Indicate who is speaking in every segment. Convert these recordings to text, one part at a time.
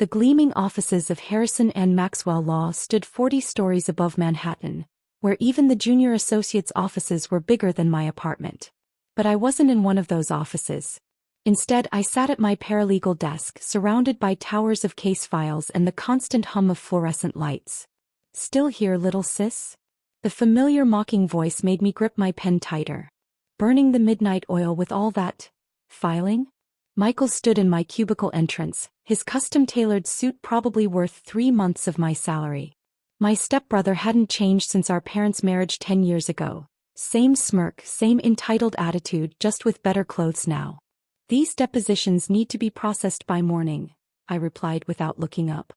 Speaker 1: The gleaming offices of Harrison and Maxwell Law stood 40 stories above Manhattan, where even the junior associates' offices were bigger than my apartment. But I wasn't in one of those offices. Instead, I sat at my paralegal desk, surrounded by towers of case files and the constant hum of fluorescent lights. "Still here, little sis?" The familiar mocking voice made me grip my pen tighter. "Burning the midnight oil with all that filing?" Michael stood in my cubicle entrance, his custom-tailored suit probably worth 3 months of my salary. My stepbrother hadn't changed since our parents' marriage 10 years ago. Same smirk, same entitled attitude, just with better clothes now. "These depositions need to be processed by morning," I replied without looking up.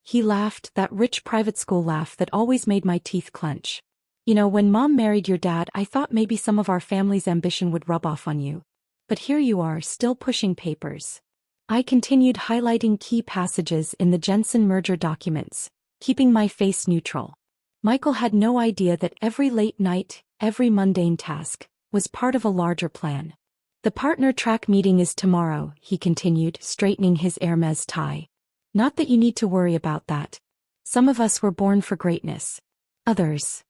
Speaker 1: He laughed, that rich private school laugh that always made my teeth clench. "You know, when Mom married your dad, I thought maybe some of our family's ambition would rub off on you. But here you are, still pushing papers." I continued highlighting key passages in the Jensen merger documents, keeping my face neutral. Michael had no idea that every late night, every mundane task, was part of a larger plan. "The partner track meeting is tomorrow," he continued, straightening his Hermes tie. "Not that you need to worry about that. Some of us were born for greatness. Others."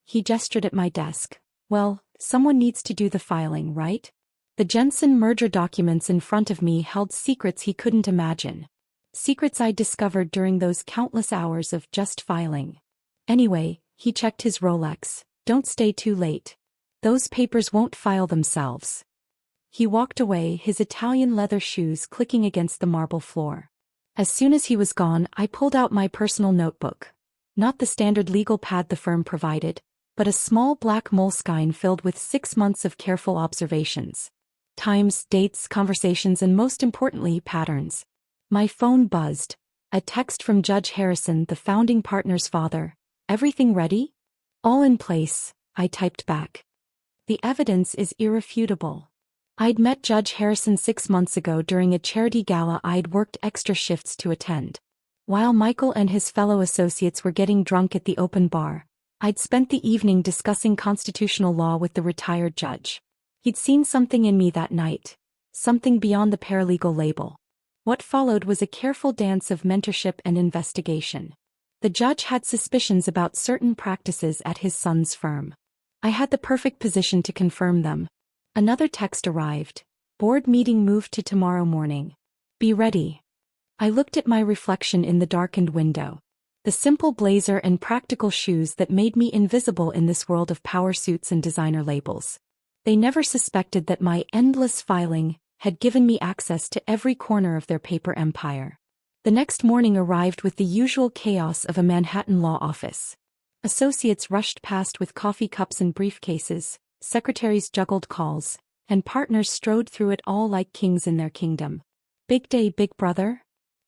Speaker 1: He gestured at my desk. "Well, someone needs to do the filing, right?" The Jensen merger documents in front of me held secrets he couldn't imagine. Secrets I discovered during those countless hours of just filing. "Anyway," he checked his Rolex, "don't stay too late. Those papers won't file themselves." He walked away, his Italian leather shoes clicking against the marble floor. As soon as he was gone, I pulled out my personal notebook. Not the standard legal pad the firm provided, but a small black moleskine filled with 6 months of careful observations. Times, dates, conversations, and most importantly, patterns. My phone buzzed. A text from Judge Harrison, the founding partner's father. "Everything ready?" "All in place," I typed back. "The evidence is irrefutable." I'd met Judge Harrison 6 months ago during a charity gala I'd worked extra shifts to attend. While Michael and his fellow associates were getting drunk at the open bar, I'd spent the evening discussing constitutional law with the retired judge. He'd seen something in me that night, something beyond the paralegal label. What followed was a careful dance of mentorship and investigation. The judge had suspicions about certain practices at his son's firm. I had the perfect position to confirm them. Another text arrived. "Board meeting moved to tomorrow morning. Be ready." I looked at my reflection in the darkened window. The simple blazer and practical shoes that made me invisible in this world of power suits and designer labels. They never suspected that my endless filing had given me access to every corner of their paper empire. The next morning arrived with the usual chaos of a Manhattan law office. Associates rushed past with coffee cups and briefcases, secretaries juggled calls, and partners strode through it all like kings in their kingdom. "Big day, big brother?"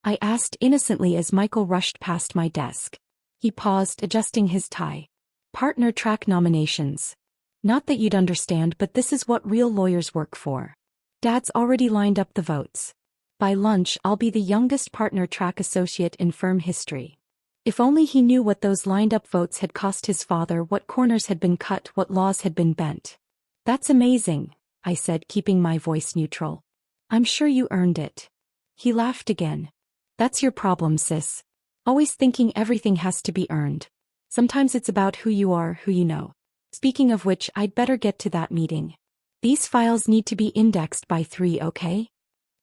Speaker 1: I asked innocently as Michael rushed past my desk. He paused, adjusting his tie. "Partner track nominations. Not that you'd understand, but this is what real lawyers work for. Dad's already lined up the votes. By lunch, I'll be the youngest partner track associate in firm history." If only he knew what those lined-up votes had cost his father, what corners had been cut, what laws had been bent. "That's amazing," I said, keeping my voice neutral. "I'm sure you earned it." He laughed again. "That's your problem, sis. Always thinking everything has to be earned. Sometimes it's about who you are, who you know. Speaking of which, I'd better get to that meeting. These files need to be indexed by 3, okay?"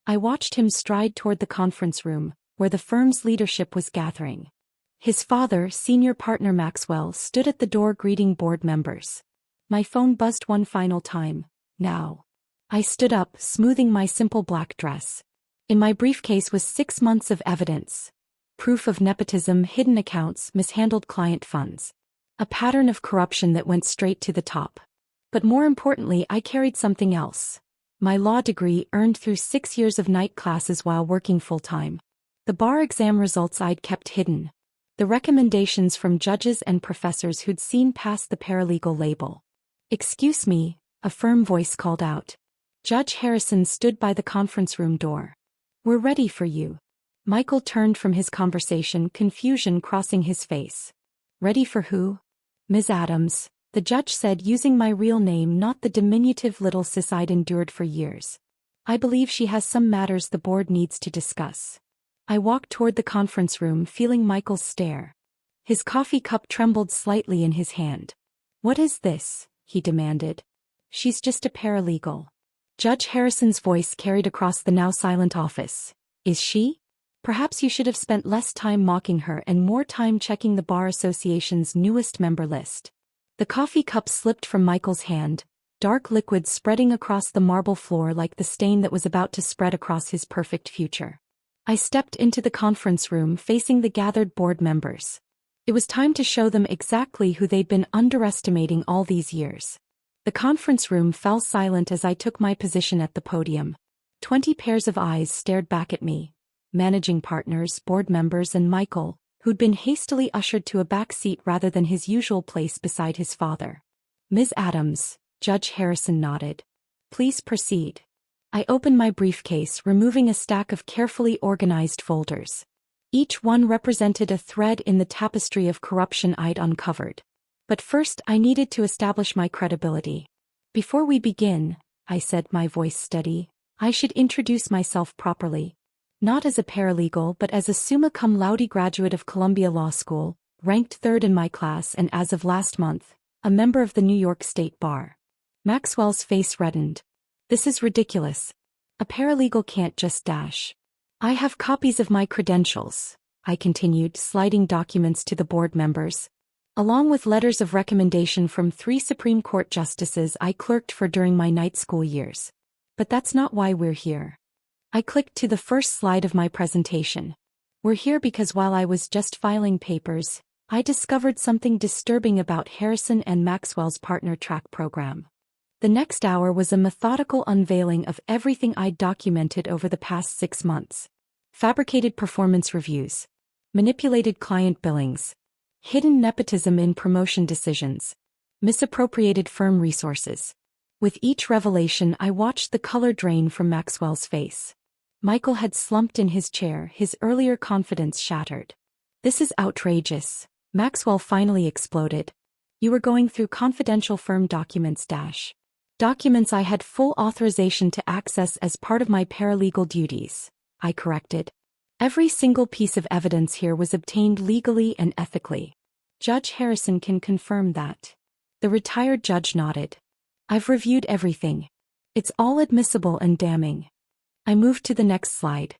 Speaker 1: I watched him stride toward the conference room, where the firm's leadership was gathering. His father, senior partner Maxwell, stood at the door greeting board members. My phone buzzed one final time. "Now." I stood up, smoothing my simple black dress. In my briefcase was 6 months of evidence. Proof of nepotism, hidden accounts, mishandled client funds. A pattern of corruption that went straight to the top. But more importantly, I carried something else. My law degree, earned through 6 years of night classes while working full-time. The bar exam results I'd kept hidden. The recommendations from judges and professors who'd seen past the paralegal label. "Excuse me," a firm voice called out. Judge Harrison stood by the conference room door. "We're ready for you." Michael turned from his conversation, confusion crossing his face. "Ready for who?" "Ms. Adams," the judge said, using my real name, not the diminutive little sis I'd endured for years. "I believe she has some matters the board needs to discuss." I walked toward the conference room feeling Michael's stare. His coffee cup trembled slightly in his hand. "What is this?" he demanded. "She's just a paralegal." Judge Harrison's voice carried across the now silent office. "Is she? Perhaps you should have spent less time mocking her and more time checking the Bar Association's newest member list." The coffee cup slipped from Michael's hand, dark liquid spreading across the marble floor like the stain that was about to spread across his perfect future. I stepped into the conference room facing the gathered board members. It was time to show them exactly who they'd been underestimating all these years. The conference room fell silent as I took my position at the podium. 20 pairs of eyes stared back at me. Managing partners, board members, and Michael, who'd been hastily ushered to a back seat rather than his usual place beside his father. "Ms. Adams," Judge Harrison nodded. "Please proceed." I opened my briefcase, removing a stack of carefully organized folders. Each one represented a thread in the tapestry of corruption I'd uncovered. But first I needed to establish my credibility. "Before we begin," I said, my voice steady, "I should introduce myself properly. Not as a paralegal but as a summa cum laude graduate of Columbia Law School, ranked third in my class and as of last month, a member of the New York State Bar." Maxwell's face reddened. "This is ridiculous. A paralegal can't just dash." "I have copies of my credentials," I continued, sliding documents to the board members, along with letters of recommendation from 3 Supreme Court justices I clerked for during my night school years. "But that's not why we're here." I clicked to the first slide of my presentation. "We're here because while I was just filing papers, I discovered something disturbing about Harrison and Maxwell's partner track program." The next hour was a methodical unveiling of everything I'd documented over the past 6 months. Fabricated performance reviews, manipulated client billings, hidden nepotism in promotion decisions, misappropriated firm resources. With each revelation I watched the color drain from Maxwell's face. Michael had slumped in his chair, his earlier confidence shattered. "This is outrageous," Maxwell finally exploded. "You were going through confidential firm documents documents I had full authorization to access as part of my paralegal duties," I corrected. "Every single piece of evidence here was obtained legally and ethically." Judge Harrison can confirm that. The retired judge nodded. "I've reviewed everything. It's all admissible and damning." I moved to the next slide.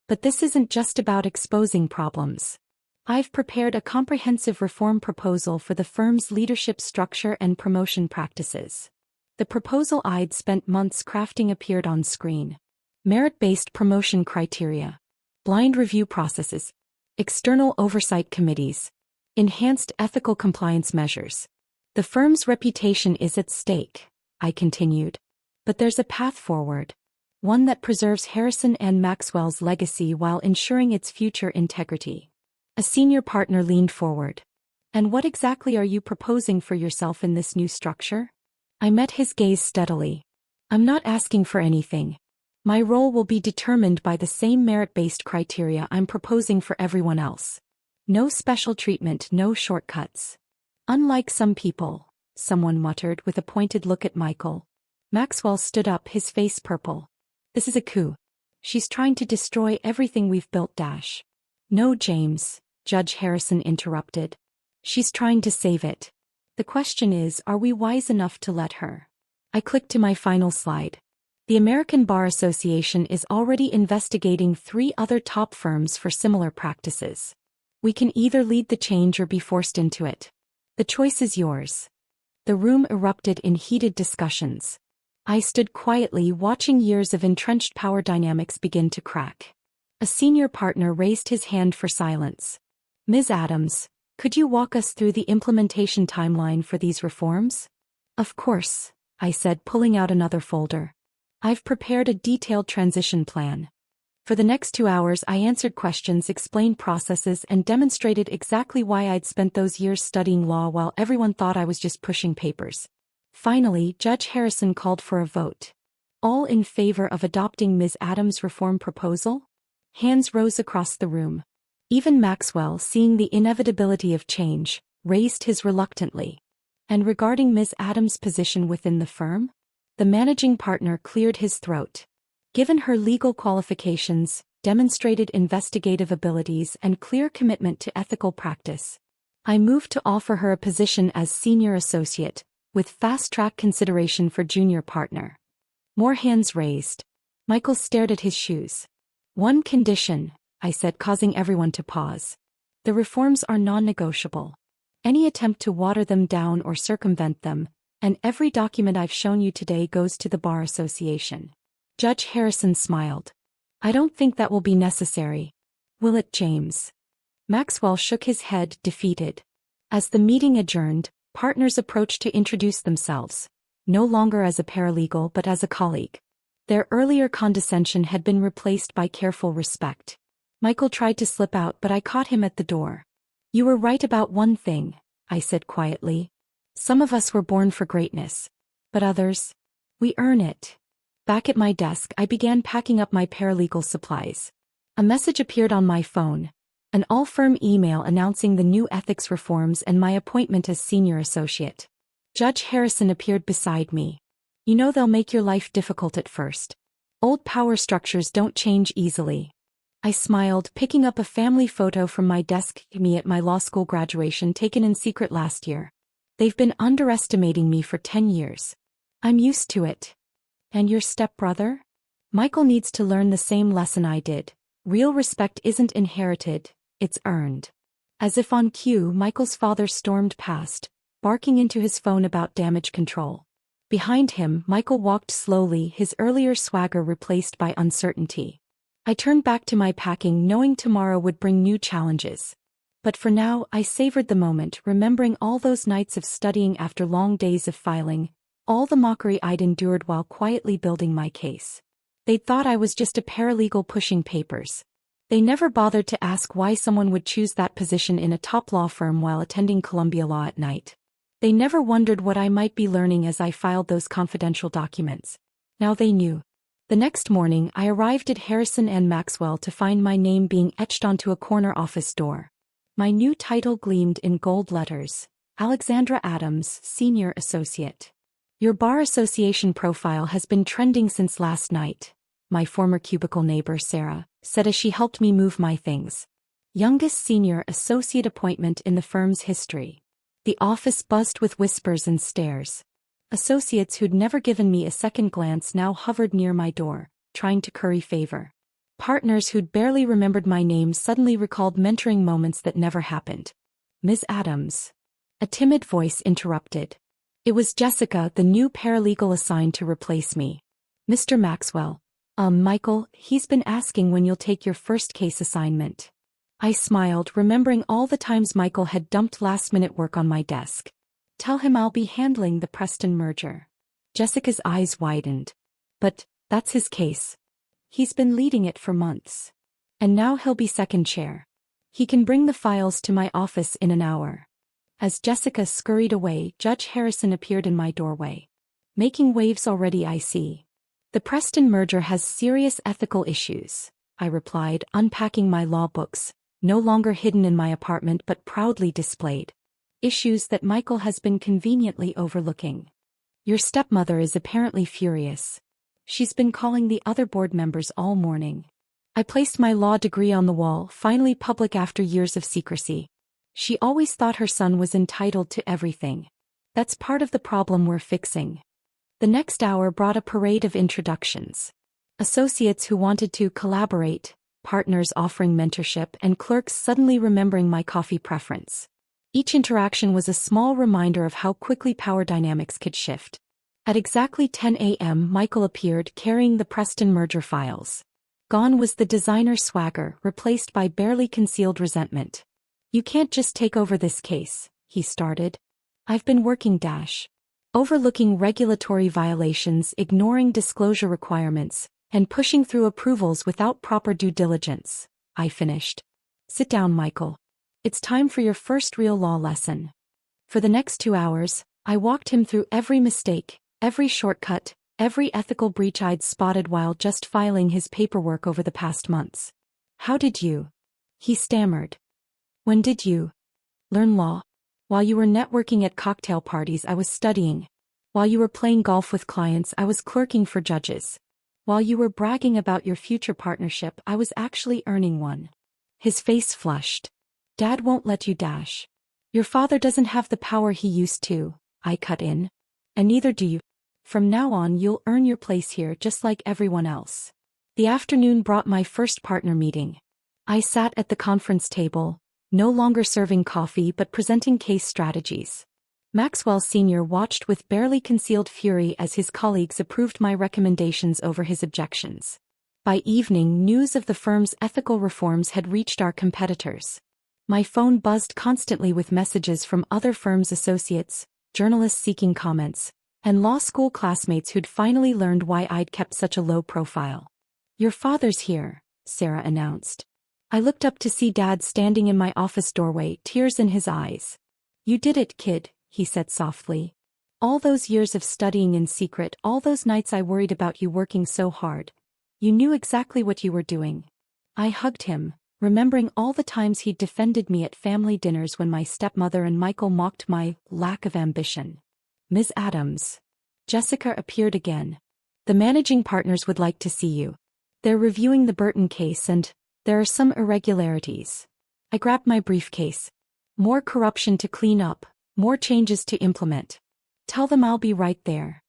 Speaker 1: "But this isn't just about exposing problems. I've prepared a comprehensive reform proposal for the firm's leadership structure and promotion practices." The proposal I'd spent months crafting appeared on screen. Merit-based promotion criteria, blind review processes, external oversight committees, enhanced ethical compliance measures. "The firm's reputation is at stake," I continued. "But there's a path forward. One that preserves Harrison and Maxwell's legacy while ensuring its future integrity." A senior partner leaned forward. "And what exactly are you proposing for yourself in this new structure?" I met his gaze steadily. "I'm not asking for anything. My role will be determined by the same merit-based criteria I'm proposing for everyone else. No special treatment, no shortcuts." "Unlike some people," someone muttered with a pointed look at Michael. Maxwell stood up, his face purple. "This is a coup. She's trying to destroy everything we've built." "No, James," Judge Harrison interrupted. "She's trying to save it. The question is, are we wise enough to let her?" I clicked to my final slide. "The American Bar Association is already investigating 3 other top firms for similar practices. We can either lead the change or be forced into it. The choice is yours." The room erupted in heated discussions. I stood quietly watching years of entrenched power dynamics begin to crack. A senior partner raised his hand for silence. "Ms. Adams, could you walk us through the implementation timeline for these reforms?" "Of course," I said, pulling out another folder. "I've prepared a detailed transition plan." For the next 2 hours I answered questions, explained processes, and demonstrated exactly why I'd spent those years studying law while everyone thought I was just pushing papers. Finally, Judge Harrison called for a vote. "All in favor of adopting Ms. Adams' reform proposal?" Hands rose across the room. Even Maxwell, seeing the inevitability of change, raised his reluctantly. "And regarding Ms. Adams' position within the firm?" The managing partner cleared his throat. "Given her legal qualifications, demonstrated investigative abilities and clear commitment to ethical practice. I moved to offer her a position as senior associate, with fast-track consideration for junior partner. More hands raised. Michael stared at his shoes. "One condition," I said, causing everyone to pause. "The reforms are non-negotiable. Any attempt to water them down or circumvent them, and every document I've shown you today goes to the Bar Association." Judge Harrison smiled. "I don't think that will be necessary. Will it, James?" Maxwell shook his head, defeated. As the meeting adjourned, partners approached to introduce themselves, no longer as a paralegal but as a colleague. Their earlier condescension had been replaced by careful respect. Michael tried to slip out, but I caught him at the door. "You were right about one thing," I said quietly. "Some of us were born for greatness. But others? We earn it." Back at my desk, I began packing up my paralegal supplies. A message appeared on my phone. An all-firm email announcing the new ethics reforms and my appointment as senior associate. Judge Harrison appeared beside me. "You know they'll make your life difficult at first. Old power structures don't change easily." I smiled, picking up a family photo from my desk, me at my law school graduation taken in secret last year. "They've been underestimating me for 10 years. I'm used to it." "And your stepbrother?" "Michael needs to learn the same lesson I did. Real respect isn't inherited, it's earned." As if on cue, Michael's father stormed past, barking into his phone about damage control. Behind him, Michael walked slowly, his earlier swagger replaced by uncertainty. I turned back to my packing, knowing tomorrow would bring new challenges. But for now, I savored the moment, remembering all those nights of studying after long days of filing, all the mockery I'd endured while quietly building my case. They'd thought I was just a paralegal pushing papers. They never bothered to ask why someone would choose that position in a top law firm while attending Columbia Law at night. They never wondered what I might be learning as I filed those confidential documents. Now they knew. The next morning, I arrived at Harrison and Maxwell to find my name being etched onto a corner office door. My new title gleamed in gold letters: Alexandra Adams, Senior Associate. "Your Bar Association profile has been trending since last night," my former cubicle neighbor Sarah said as she helped me move my things. "Youngest senior associate appointment in the firm's history." The office buzzed with whispers and stares. Associates who'd never given me a second glance now hovered near my door, trying to curry favor. Partners who'd barely remembered my name suddenly recalled mentoring moments that never happened. "Ms. Adams." A timid voice interrupted. It was Jessica, the new paralegal assigned to replace me. "Mr. Maxwell. Michael, he's been asking when you'll take your first case assignment." I smiled, remembering all the times Michael had dumped last-minute work on my desk. "Tell him I'll be handling the Preston merger." Jessica's eyes widened. "But that's his case. He's been leading it for months. And now he'll be second chair. He can bring the files to my office in an hour." As Jessica scurried away, Judge Harrison appeared in my doorway. "Making waves already, I see." "The Preston merger has serious ethical issues," I replied, unpacking my law books, no longer hidden in my apartment but proudly displayed. "Issues that Michael has been conveniently overlooking. Your stepmother is apparently furious. She's been calling the other board members all morning." I placed my law degree on the wall, finally public after years of secrecy. "She always thought her son was entitled to everything. That's part of the problem we're fixing." The next hour brought a parade of introductions. Associates who wanted to collaborate, partners offering mentorship, and clerks suddenly remembering my coffee preference. Each interaction was a small reminder of how quickly power dynamics could shift. At exactly 10 a.m., Michael appeared, carrying the Preston merger files. Gone was the designer swagger, replaced by barely concealed resentment. "You can't just take over this case," he started. "I've been working overlooking regulatory violations, ignoring disclosure requirements, and pushing through approvals without proper due diligence," I finished. "Sit down, Michael. It's time for your first real law lesson." For the next 2 hours, I walked him through every mistake, every shortcut, every ethical breach I'd spotted while just filing his paperwork over the past months. "How did you?" he stammered. "When did you learn law?" "While you were networking at cocktail parties, I was studying. While you were playing golf with clients, I was clerking for judges. While you were bragging about your future partnership, I was actually earning one. His face flushed. Dad won't let you dash. Your father doesn't have the power he used to, I cut in. And neither do you. From now on you'll earn your place here just like everyone else. The afternoon brought my first partner meeting. I sat at the conference table, no longer serving coffee but presenting case strategies. Maxwell Sr. watched with barely concealed fury as his colleagues approved my recommendations over his objections. By evening, news of the firm's ethical reforms had reached our competitors. My phone buzzed constantly with messages from other firms' associates, journalists seeking comments, and law school classmates who'd finally learned why I'd kept such a low profile. Your father's here, Sarah announced. I looked up to see Dad standing in my office doorway, tears in his eyes. You did it, kid, he said softly. All those years of studying in secret, all those nights I worried about you working so hard. You knew exactly what you were doing. I hugged him, remembering all the times he'd defended me at family dinners when my stepmother and Michael mocked my lack of ambition. Ms. Adams. Jessica appeared again. The managing partners would like to see you. They're reviewing the Burton case and there are some irregularities. I grabbed my briefcase. More corruption to clean up, more changes to implement. Tell them I'll be right there.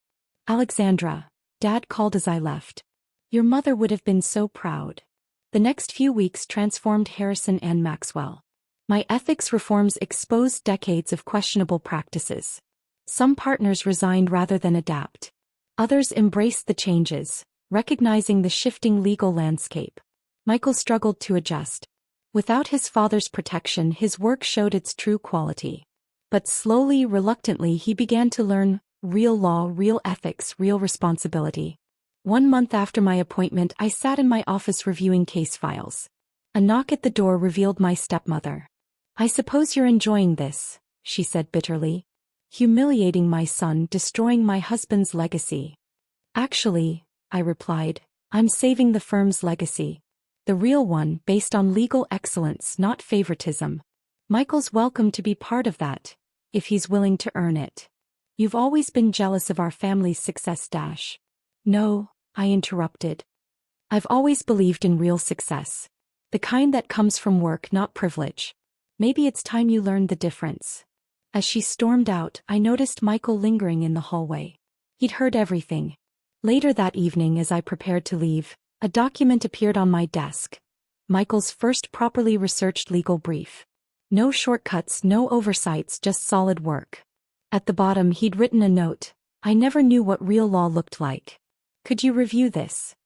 Speaker 1: Alexandra, Dad called as I left. Your mother would have been so proud. The next few weeks transformed Harrison and Maxwell. My ethics reforms exposed decades of questionable practices. Some partners resigned rather than adapt. Others embraced the changes, recognizing the shifting legal landscape. Michael struggled to adjust. Without his father's protection, his work showed its true quality. But slowly, reluctantly, he began to learn real law, real ethics, real responsibility. 1 month after my appointment, I sat in my office reviewing case files. A knock at the door revealed my stepmother. I suppose you're enjoying this, she said bitterly. Humiliating my son, destroying my husband's legacy. Actually, I replied, I'm saving the firm's legacy. The real one, based on legal excellence, not favoritism. Michael's welcome to be part of that, if he's willing to earn it. You've always been jealous of our family's success. No, I interrupted. I've always believed in real success. The kind that comes from work, not privilege. Maybe it's time you learned the difference. As she stormed out, I noticed Michael lingering in the hallway. He'd heard everything. Later that evening, as I prepared to leave, a document appeared on my desk. Michael's first properly researched legal brief. No shortcuts, no oversights, just solid work. At the bottom he'd written a note. I never knew what real law looked like. Could you review this?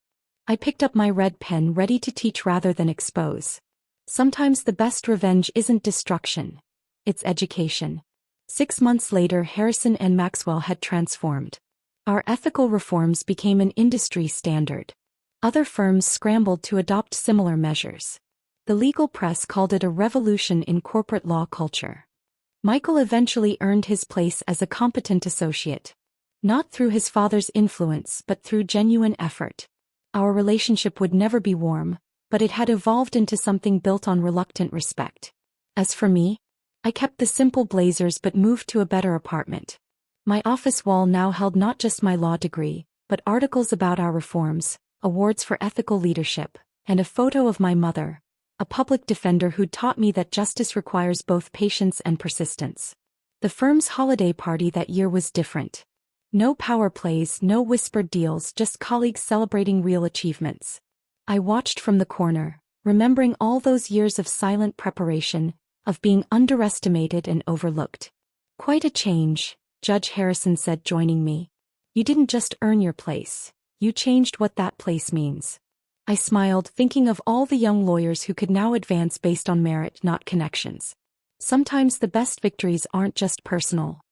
Speaker 1: I picked up my red pen, ready to teach rather than expose. Sometimes the best revenge isn't destruction. It's education. 6 months later, Harrison and Maxwell had transformed. Our ethical reforms became an industry standard. Other firms scrambled to adopt similar measures. The legal press called it a revolution in corporate law culture. Michael eventually earned his place as a competent associate. Not through his father's influence but through genuine effort. Our relationship would never be warm, but it had evolved into something built on reluctant respect. As for me, I kept the simple blazers but moved to a better apartment. My office wall now held not just my law degree, but articles about our reforms, awards for ethical leadership, and a photo of my mother, a public defender who taught me that justice requires both patience and persistence. The firm's holiday party that year was different. No power plays, no whispered deals, just colleagues celebrating real achievements. I watched from the corner, remembering all those years of silent preparation, of being underestimated and overlooked. Quite a change, Judge Harrison said, joining me. You didn't just earn your place. You changed what that place means. I smiled, thinking of all the young lawyers who could now advance based on merit, not connections. Sometimes the best victories aren't just personal.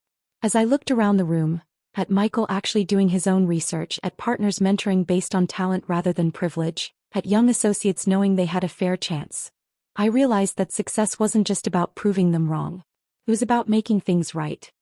Speaker 1: As I looked around the room, at Michael actually doing his own research, at partners mentoring based on talent rather than privilege, at young associates knowing they had a fair chance, I realized that success wasn't just about proving them wrong. It was about making things right.